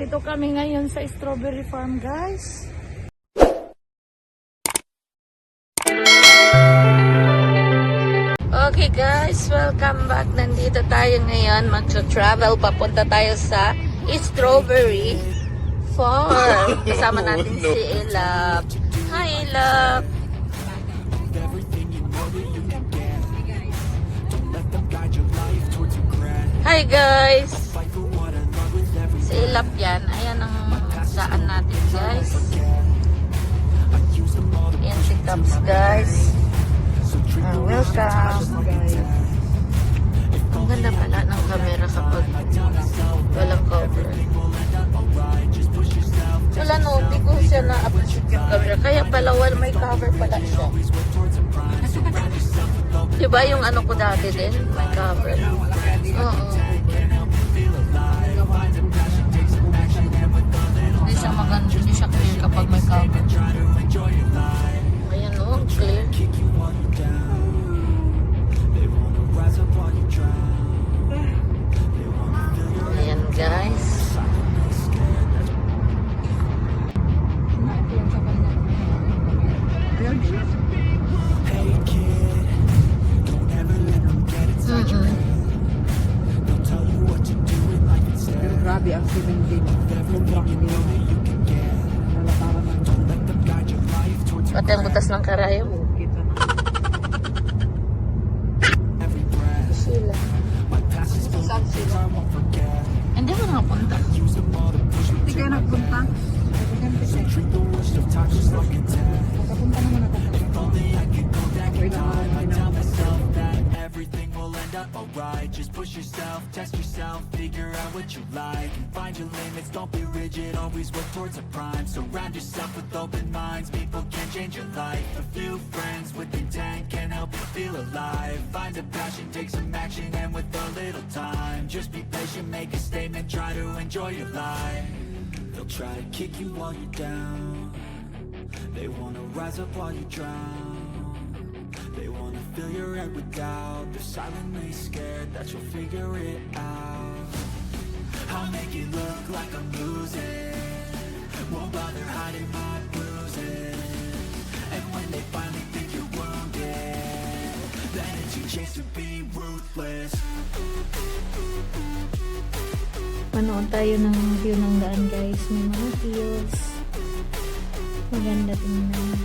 Nandito kami ngayon sa strawberry farm, guys. Okay guys, welcome back. Nandito tayo ngayon. Mag-travel. Papunta tayo sa strawberry farm. Kasama natin si Elab. Hi Elab. Hi guys. Si Elab yan. Ayan ang saan natin guys. Ayan si Caps guys. Welcome guys. Ang ganda pala ng camera kapag walang cover. Wala no, hindi ko siya na-appreciate yung camera. Kaya pala may cover pala siya. Diba yung ano ko dati din? May cover. Oo. Hindi siya maganda. Hindi siya clear kapag may cover. Ayan o, clear. Ayan guys. Grabe ang 17. Sobrang din. Pati ang butas ng karayo. Sila. Saan sila? Hindi mo nakapunta. Hindi kayo nagpunta? Nakapunta naman ako. Okay lang Everything will end up alright. Just push yourself, test yourself, figure out what you like, and find your limits. Don't be rigid, always work towards a prime. Surround yourself with open minds, people can change your life. A few friends with intent can help you feel alive. Find a passion, take some action, and with a little time, just be patient, make a statement, try to enjoy your life. They'll try to kick you while you're down. They wanna rise up while you drown. They wanna fill your head with doubt. They're silently scared that you'll figure it out. I'll make it look like I'm losing, won't bother hiding my bruises. And when they finally think you're wounded, then it's your chance to be ruthless. Manood tayo ng view ng daan guys. May mga fields. Maganda tingnan.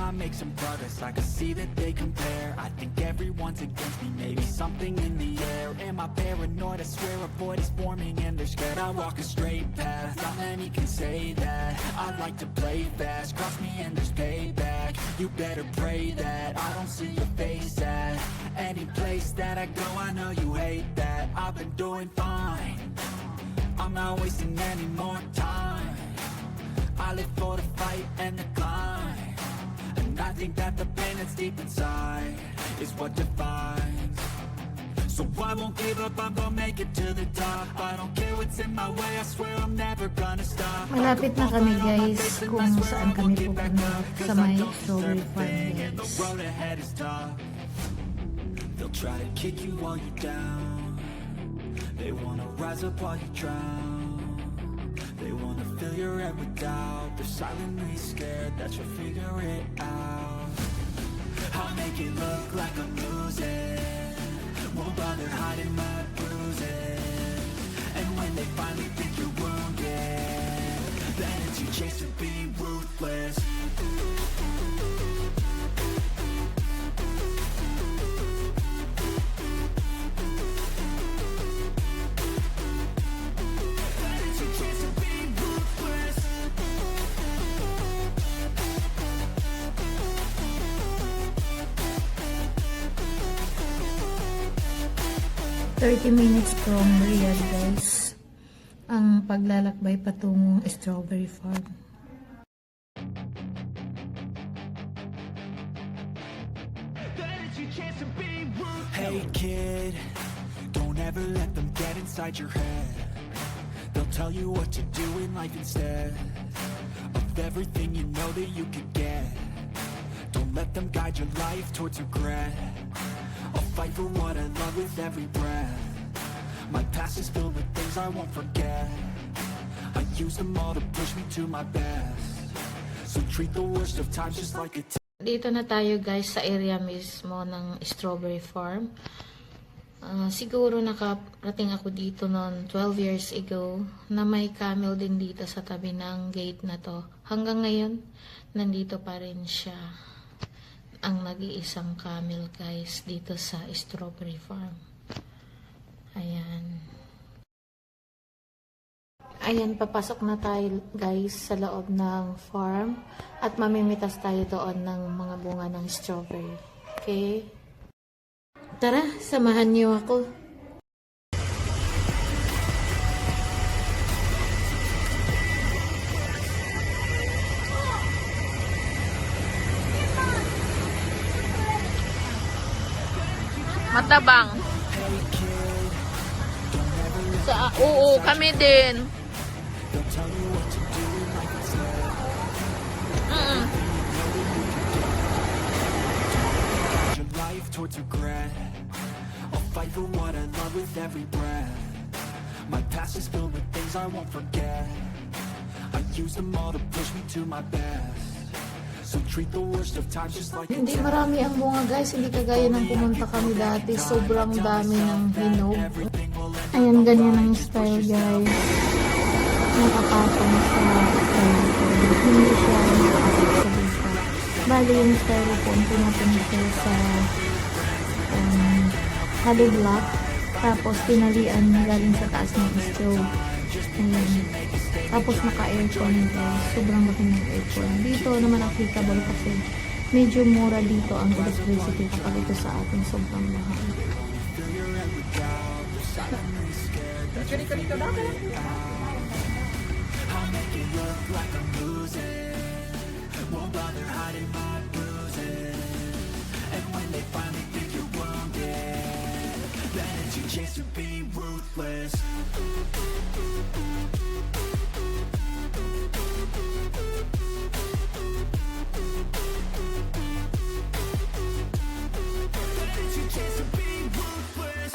Make some progress, I can see that they compare. I think everyone's against me, maybe something in the air. Am I paranoid? I swear a void is forming and they're scared. I walk a straight path, not many can say that. I like to play fast, cross me and there's payback. You better pray that I don't see your face at any place that I go. I know you hate that. I've been doing fine, I'm not wasting any more time. I live for the fight and the climb, and I think that the pain that's deep inside is what defines. So I won't give up, I'm gonna make it to the top. I don't care what's in my way, I swear I'm never gonna stop. Malapit na kami guys kung saan kami pupunta sa may strawberry farm guys. Road ahead is tough. They'll try to kick you while you're down. They wanna rise up while you drown. They wanna fill your head with doubt. They're silently scared that you'll figure it out. I'll make it look like I'm losing, won't bother hiding my bruises. And when they finally think you're wounded, then it's your chance to be ruthless. 30 minutes from Riyadh guys ang paglalakbay patungong strawberry farm. Hey kid, don't inside your head. They'll tell you what to do in life instead of everything you know that you could get. Don't let them guide your life towards regret. I'll fight for what I love with every breath. My past is filled with things I won't forget. I use them all to push me to my best. So treat the worst of times just like a Dito na tayo guys sa area mismo ng strawberry farm. Siguro nakarating ako dito noon 12 years ago na may camel din dito sa tabi ng gate na to. Hanggang ngayon, nandito pa rin siya. Ang nag-iisang camel guys dito sa strawberry farm. Ayan. Ayan, papasok na tayo guys sa loob ng farm at mamimitas tayo doon ng mga bunga ng strawberry. Okay? Tara, samahan niyo ako. Matabang. Oo, kami din. your life towards regret. I'll fight for what I love with every breath. My past is filled with things I won't forget. I use them all to push me to my best. So treat the worst of times just like Hindi marami ang bunga guys, hindi kagaya ng pumunta kami dati. Sobrang dami ng hinog. Ayan, ganyan ang style guys. Nakapatong sa styrofoam. Hindi siya nakapatong sa bisa. Bali yung styrofoam, pinapunta sa hollow block. Tapos tinalian galing sa taas ng stove. Ayan. Tapos naka-aircon guys. Sobrang laki ng aircon. Dito naman applicable kasi medyo mura dito ang electricity kapag ito sa atin sobrang mahal. I'll make it look like I'm losing. Won't bother hiding my bruises. And when they finally think you're wounded, then it's your chance to be ruthless. Then it's your chance to be ruthless.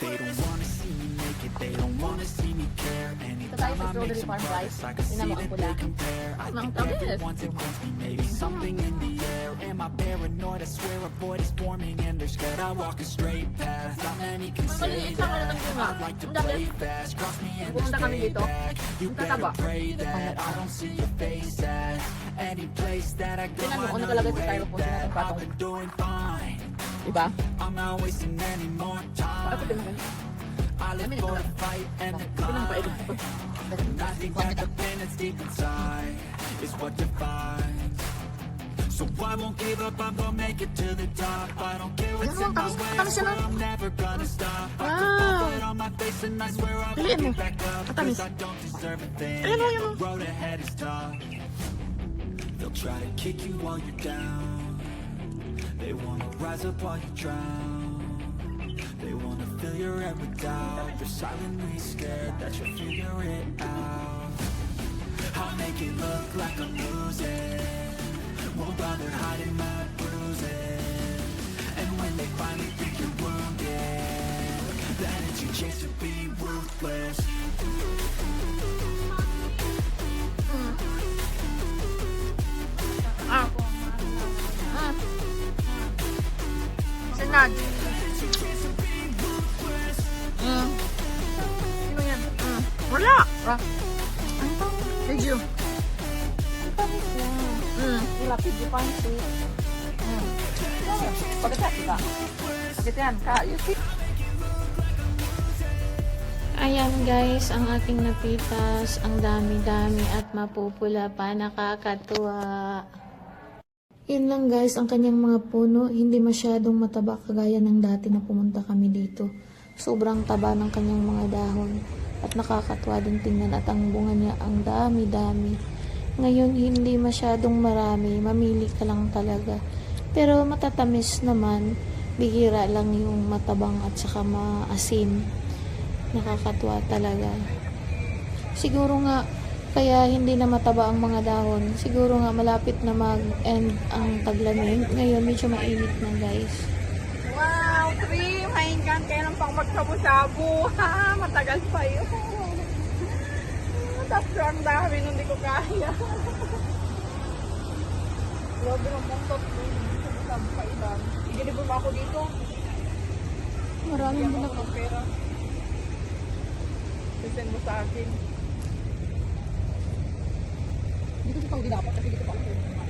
They don't wanna see me make it, they don't wanna see me care. Anytime I make some progress, I can see that they compare. I think everyone's against me, maybe something in the air. Am I paranoid? I swear a void is forming and they're scared I walk a straight path. Not many can say that. I'd like to play fast, cross me and just stay back. You better pray that I don't see your face at any place that I go. I know you hate that. I've been doing fine. Diba? I'm not wasting any more time. I live for the fight and the climb. And I think that the pain that's deep inside is what defines. So I won't give up, I'm gonna make it to the top. I don't care what's in my way, so I'm never gonna stop. I put my foot on my face and I swear I won't get back up. Cause I don't deserve a thing, the road ahead is tough. They'll try to kick you while you're down. They wanna rise up while you drown. They wanna fill your head with doubt. You're silently scared that you'll figure it out. I'll make it look like I'm losing. Won't bother hiding my bruises. And when they finally think you're wounded, then it's your chance to be ruthless. Sinad. Wala. Video. Lapid yung pansit. Pagkatapos ka. Pagkatapos yan ka. You see? Ayan guys, ang aking napitas. Ang dami-dami at mapupula pa. Nakakatuwa. Yun lang guys, ang kanyang mga puno. Hindi masyadong mataba kagaya ng dati na pumunta kami dito. Sobrang taba ng kanyang mga dahon at nakakatuwa din tingnan at ang bunga niya ang dami-dami. Ngayon hindi masyadong marami, mamili ka lang talaga. Pero matatamis naman, bihira lang yung matabang at saka maasim. Nakakatuwa talaga. Siguro nga kaya hindi na mataba ang mga dahon. Siguro nga malapit na mag-end ang taglamig. Ngayon medyo mainit na guys. Wow, Tri! Maingan kayo ng pang magsabu-sabu. Ha, matagal pa yun. Tapos ang dami nung di ko kaya. Grabe ng buntot. Sabu pa ilan. Iginibol mo ako dito. Maraming bulak. Ang pera. Sisend mo sa akin. Dito ko pang dapat kasi dito pa ako.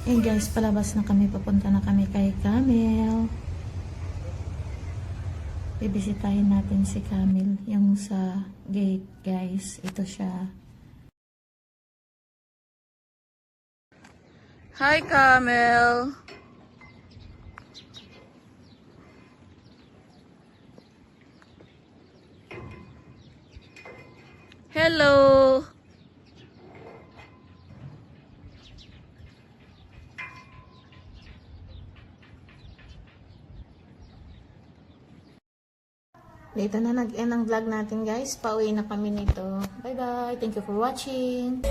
Eh guys, palabas na kami, papunta na kami kay Camille. Bibisitahin natin si Camille, yung sa gate guys. Ito siya. Hi, Camel. Hello. Dito na nag-end ang vlog natin guys. Pauwi na kami nito. Bye bye. Thank you for watching.